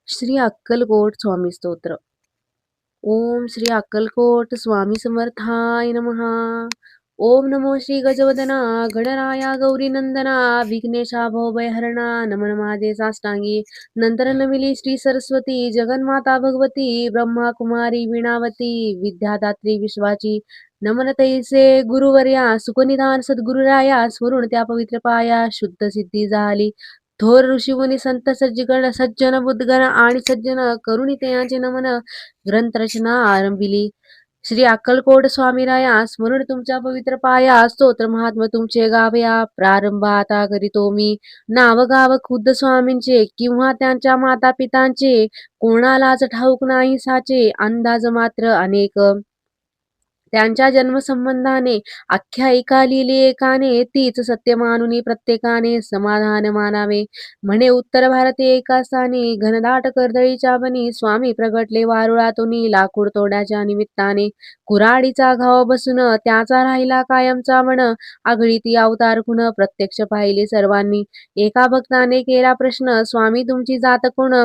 श्री अक्कलकोट स्वामी स्तोत्र. ओम श्री अक्कलकोट स्वामी समर्थाय नमः. ओम नमो श्री गजवदना गणराया गौरी नंदना विघ्नेशा भवभयहरणा नमन माझे साष्टांगी. नंतर नमिली श्री सरस्वती जगन्माता भगवती ब्रह्मा कुमारी वीणावती विद्यादात्री विश्वाची. नमन तैसे गुरुवर्या सुखनिधान सद्गुरुराया स्वरून त्या पवित्र पाया शुद्ध सिद्धी झाली. थोर ऋषीमुनी संत सज्जगण सज्जन बुद्धगण आणि सज्जन करुणी त्यांचे नमन. ग्रंथरचना आरंभिली. श्री अक्कलकोट स्वामीराया स्मरण तुमच्या पवित्र पाया स्तोत्र महात्म तुमचे गावया. प्रारंभ आता करीतो मी. नाव गाव खुद्द स्वामींचे किंवा त्यांच्या माता पितांचे कोणालाच ठाऊक नाही साचे अंदाज मात्र अनेक. त्यांच्या जन्मसंबंधाने आख्यायिका लिहिली एकाने तीच सत्य मानुनी प्रत्येकाने समाधान मानावे. म्हणे उत्तर भारती एका स्थानी घनदाट कर्दळीच्या बनी स्वामी प्रगटले वारुळातुनी लाकूड तोड्याच्या निमित्ताने. कुऱ्हाडीचा घाव बसून त्याचा राहिला कायमचा मन. आगळीती अवतार खुण प्रत्यक्ष पाहिले सर्वांनी. एका भक्ताने केला प्रश्न स्वामी तुमची जात कोण.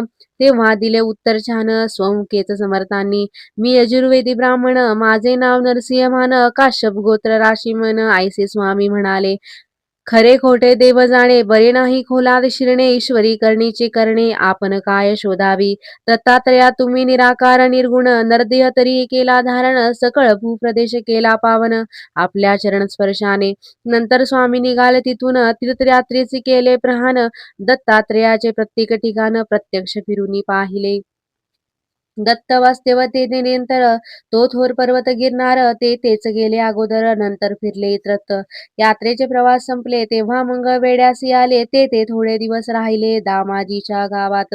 तेव्हा दिले उत्तर छान स्वमुखेच समर्थांनी. मी यजुर्वेदी ब्राह्मण माझे नाव नरसिंह मान काश्यप गोत्र राशी मन आयसे स्वामी म्हणाले. खरे खोटे देव जाणे बरे नाही खोलात शिरणे ईश्वरी करणीचे करणे आपण काय शोधावी. दत्तात्रया तुम्ही निराकार निर्गुण नरदेह तरी केला धारण सकळ भूप्रदेश केला पावन आपल्या चरण स्पर्शाने. नंतर स्वामी निघाले तिथून तीर्थयात्रेचे केले प्रहान. दत्तात्रयाचे प्रत्येक ठिकाण प्रत्यक्ष फिरून पाहिले. दत्त वास्तव ते निरंतर तो थोर पर्वत गिरणार ते तेच गेले अगोदर नंतर फिरले इतरत्र. यात्रेचे प्रवास संपले तेव्हा मंगळवेढ्यासी आले ते थोडे दिवस राहिले दामाजीच्या गावात.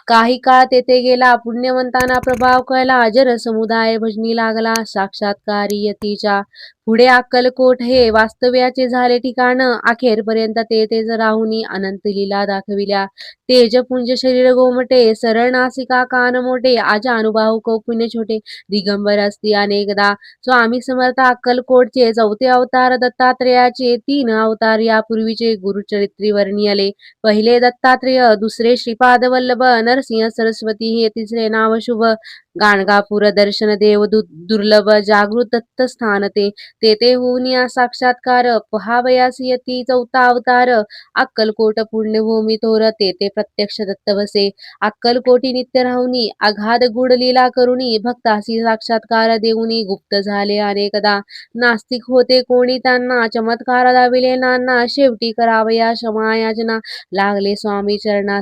काही काळ तेथे गेला पुण्यवंतांना प्रभाव कळला जन समुदाय भजनी लागला साक्षात्कारी यतीच्या. पुढे अक्कलकोट हे वास्तव्याचे झाले ठिकाण. अखेरपर्यंत तेथेच राहुनी अनंत लीला दाखविल्या. तेजपुंज शरीर गोमटे सरळ नासिका कान मोठे आजा अनुभाव कौपुन्य छोटे दिगंबर असती अनेकदा. स्वामी समर्थ अक्कलकोटचे चौथे अवतार दत्तात्रयाचे 3 अवतार यापूर्वीचे गुरुचरित्री वर्णियले. पहिले दत्तात्रेय दुसरे श्रीपाद वल्लभ नरसिंह सरस्वती हे तिसरे नाव शुभ. गाणगापूर दर्शन देव दुर्लभ जागृत दत्त स्थान ते. तेथे होऊन या साक्षात्कार पहावयास यती चौथा अवतार. अक्कलकोट पुण्यभूमी थोर तेथे प्रत्यक्ष दत्त बसे. अक्कलकोटी नित्य राहुनी अगाध गुढ लीला करुणी भक्तासी साक्षात्कार देऊनी गुप्त झाले अनेकदा. नास्तिक होते कोणी त्यांना चमत्कार दाविले नाना शेवटी करावया क्षमायाचना लागले स्वामी चरणास.